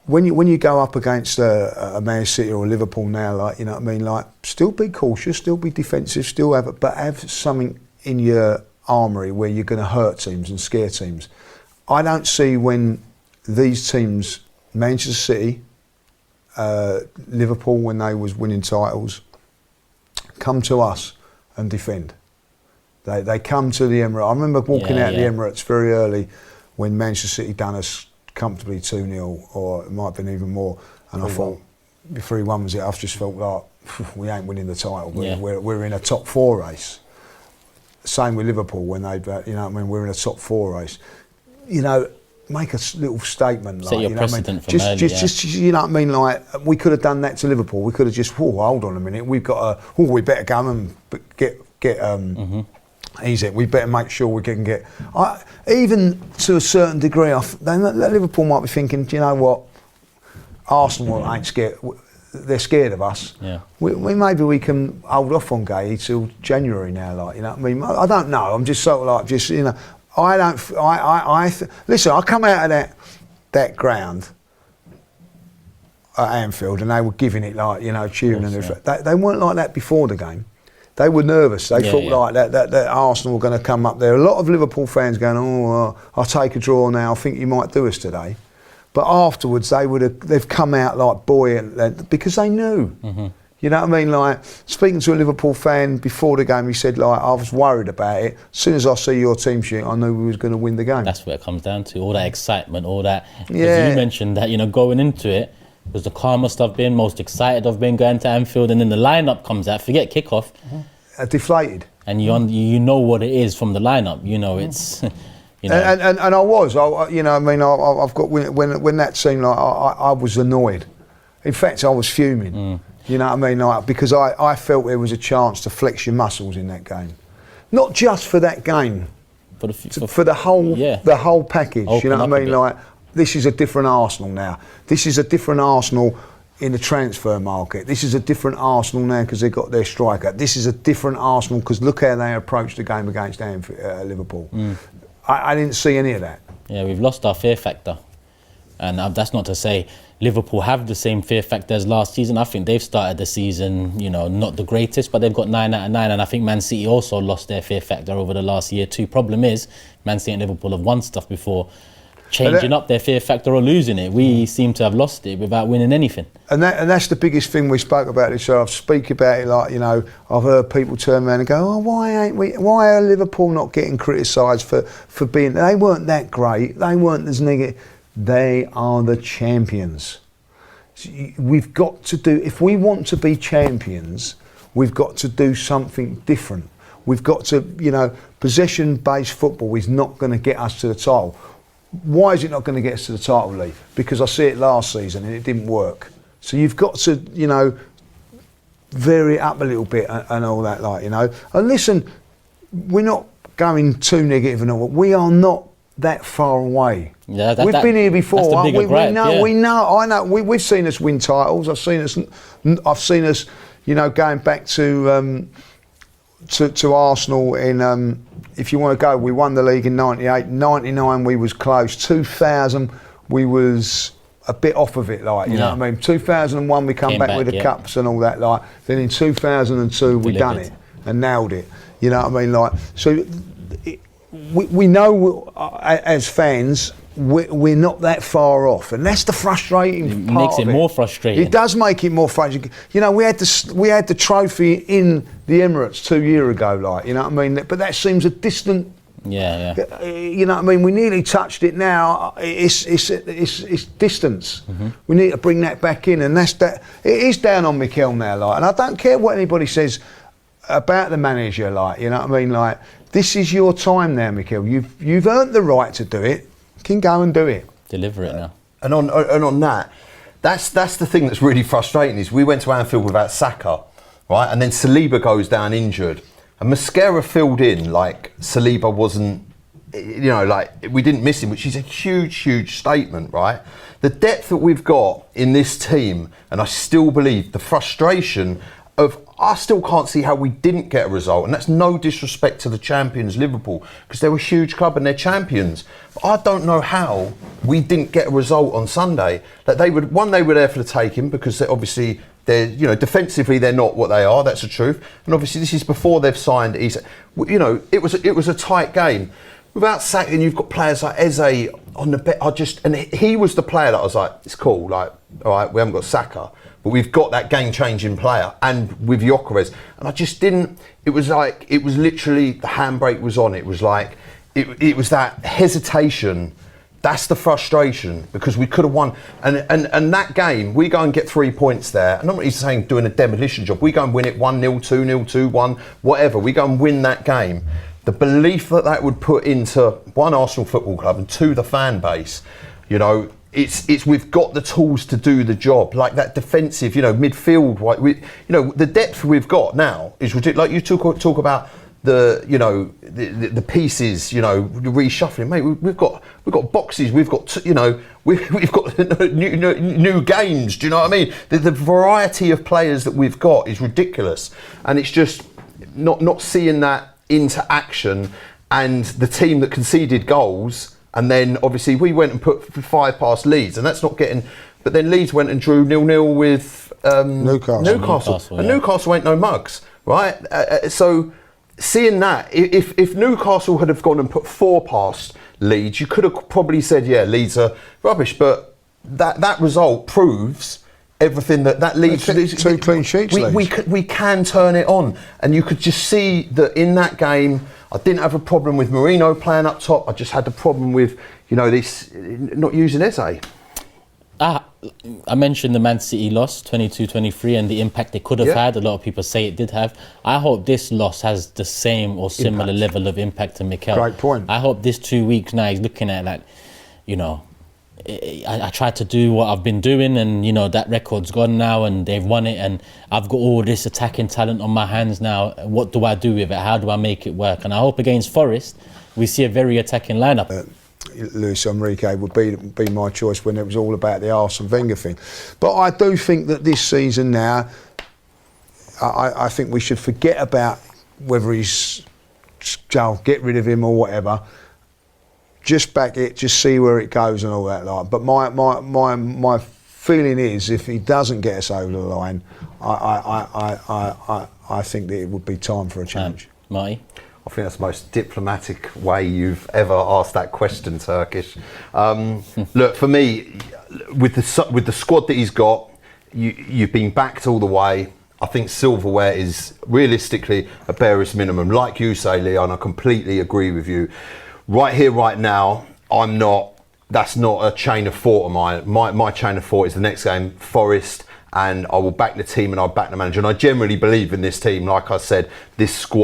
when you go up against a Man City or a Liverpool now, like, you know what I mean, like, still be cautious, still be defensive, still have something in your armoury where you're going to hurt teams and scare teams. I don't see when these teams, Manchester City, Liverpool when they was winning titles, come to us and defend. They come to the Emirates. I remember walking out the Emirates very early when Manchester City done us comfortably 2-0, or it might have been even more, and I thought 3-1 was it. I've just felt like we ain't winning the title. We're in a top 4 race. Same with Liverpool when they, you know what I mean, we're in a top 4 race. You know, make a little statement. Set like, your you know precedent what I mean? from Just, you know what I mean? Like, we could have done that to Liverpool. We could have just, hold on a minute, we've got to, we better go and get easy. We better make sure we can get. Even to a certain degree, Liverpool might be thinking, do you know what? Arsenal ain't scared. They're scared of us. Yeah. Maybe we can hold off on Gay till January now. Like, you know what I mean? I don't know. I'm just sort of like, just, you know, I don't. Listen, I come out of that ground at Anfield, and they were giving it, like, you know, cheering and everything. They weren't like that before the game. They were nervous. They thought like that Arsenal were going to come up there. A lot of Liverpool fans going, I'll take a draw now. I think you might do us today. But afterwards, they've come out like buoyant because they knew. Mm-hmm. You know what I mean? Like, speaking to a Liverpool fan before the game, he said, like, I was worried about it. As soon as I see your team sheet, I knew we was going to win the game. That's what it comes down to. All that excitement, all that. Because you mentioned that, you know, going into it was the calmest I've been, most excited I've been going to Anfield, and then the lineup comes out. Forget kickoff. Deflated. And you know what it is from the lineup. You know, it's. You know. And I was, you know, I mean, I've got when that seemed like I was annoyed. In fact, I was fuming. You know what I mean? Like, because I felt there was a chance to flex your muscles in that game, not just for that game, for the whole package. Open, you know what I mean? Like, this is a different Arsenal now. This is a different Arsenal in the transfer market. This is a different Arsenal now because they got their striker. This is a different Arsenal because look how they approached the game against Liverpool. I didn't see any of that. Yeah, we've lost our fear factor. And that's not to say Liverpool have the same fear factor as last season. I think they've started the season, you know, not the greatest, but they've got 9 out of 9. And I think Man City also lost their fear factor over the last year too. Problem is, Man City and Liverpool have won stuff before changing up their fear factor or losing it. We seem to have lost it without winning anything. And that's the biggest thing we spoke about this year. I speak about it like, you know, I've heard people turn around and go, why are Liverpool not getting criticised for being, they weren't that great, they weren't as negative. They are the champions. We've got to do, if we want to be champions, we've got to do something different. We've got to, you know, possession-based football is not going to get us to the title. Why is it not going to get us to the title, Lee? Because I see it last season and it didn't work. So you've got to, you know, vary it up a little bit and all that, like, you know. And listen, we're not going too negative and all. We are not that far away. Yeah, we've been here before. We know. I know. We've seen us win titles. I've seen us, you know, going back to Arsenal in. If you want to go, we won the league in '98. '99 we was close. 2000 we was a bit off of it, like, you know what I mean. 2001 we came back with the cups and all that, like. Then in 2002 we done it and nailed it. You know what I mean, like. So we know as fans we're not that far off, and that's the frustrating part. It makes it more frustrating. It does make it more frustrating. You know, we had the trophy in the Emirates 2 years ago, like, you know what I mean. But that seems a distant. Yeah. You know what I mean. We nearly touched it now. It's distance. Mm-hmm. We need to bring that back in, and that's that. It is down on Mikel now, like, and I don't care what anybody says about the manager, like, you know what I mean, like. This is your time now, Mikel. You've earned the right to do it. You can go and do it. Deliver it now. And on that, that's the thing that's really frustrating is we went to Anfield without Saka, right? And then Saliba goes down injured, and Mascara filled in like Saliba wasn't, you know, like we didn't miss him, which is a huge statement, right? The depth that we've got in this team, and I still believe the frustration of I still can't see how we didn't get a result, and that's no disrespect to the champions Liverpool, because they're a huge club and they're champions. But I don't know how we didn't get a result on Sunday. That they were there for the taking, because obviously they're, you know, defensively they're not what they are. That's the truth. And obviously this is before they've signed. You know, it was a tight game. Without sacking, you've got players like Eze on the bet. And he was the player that I was like, it's cool. Like, all right, we haven't got Saka, but we've got that game-changing player, and with Gyökeres. And I just didn't. It was literally the handbrake was on. It was like, it was that hesitation. That's the frustration, because we could have won. And that game, we go and get 3 points there. And I'm not even saying doing a demolition job. We go and win it 1-0, 2-0, 2-1, whatever. We go and win that game. The belief that would put into, one, Arsenal Football Club, and two, the fan base, you know, it's we've got the tools to do the job. Like that defensive, you know, midfield, you know, the depth we've got now is ridiculous. Like you talk about the, you know, the pieces, you know, reshuffling. Mate, we've got boxes. We've got, you know, we've got new games. Do you know what I mean? The variety of players that we've got is ridiculous, and it's just not seeing that into action. And the team that conceded goals, and then obviously we went and put 5 past Leeds, and that's not getting. But then Leeds went and drew 0-0 with Newcastle, and Newcastle ain't no mugs, right? So seeing that, if Newcastle had have gone and put 4 past Leeds, you could have probably said, yeah, Leeds are rubbish. But that result proves everything that Leeds. 2 clean sheets. We can turn it on, and you could just see that in that game. I didn't have a problem with Mourinho playing up top. I just had the problem with, you know, this not using Eze. I mentioned the Man City loss, 22-23, and the impact they could have had. A lot of people say it did have. I hope this loss has the same or similar level of impact to Mikel. Great point. I hope this 2 weeks now he's looking at that, you know, I tried to do what I've been doing, and you know that record's gone now, and they've won it, and I've got all this attacking talent on my hands now. What do I do with it? How do I make it work? And I hope against Forest we see a very attacking lineup. Luis Enrique would be my choice when it was all about the Arsene Wenger thing. But I do think that this season now, I think we should forget about whether he's get rid of him or whatever. Just back it, just see where it goes and all that. Like, but my feeling is, if he doesn't get us over the line, I think that it would be time for a change. Marty? I think that's the most diplomatic way you've ever asked that question, Turkish. Look, for me, with the squad that he's got, you've been backed all the way. I think silverware is realistically a barest minimum. Like you say, Leon, I completely agree with you. Right here, right now, that's not a chain of thought of mine. My chain of thought is the next game, Forest, and I will back the team and I'll back the manager. And I generally believe in this team. Like I said, this squad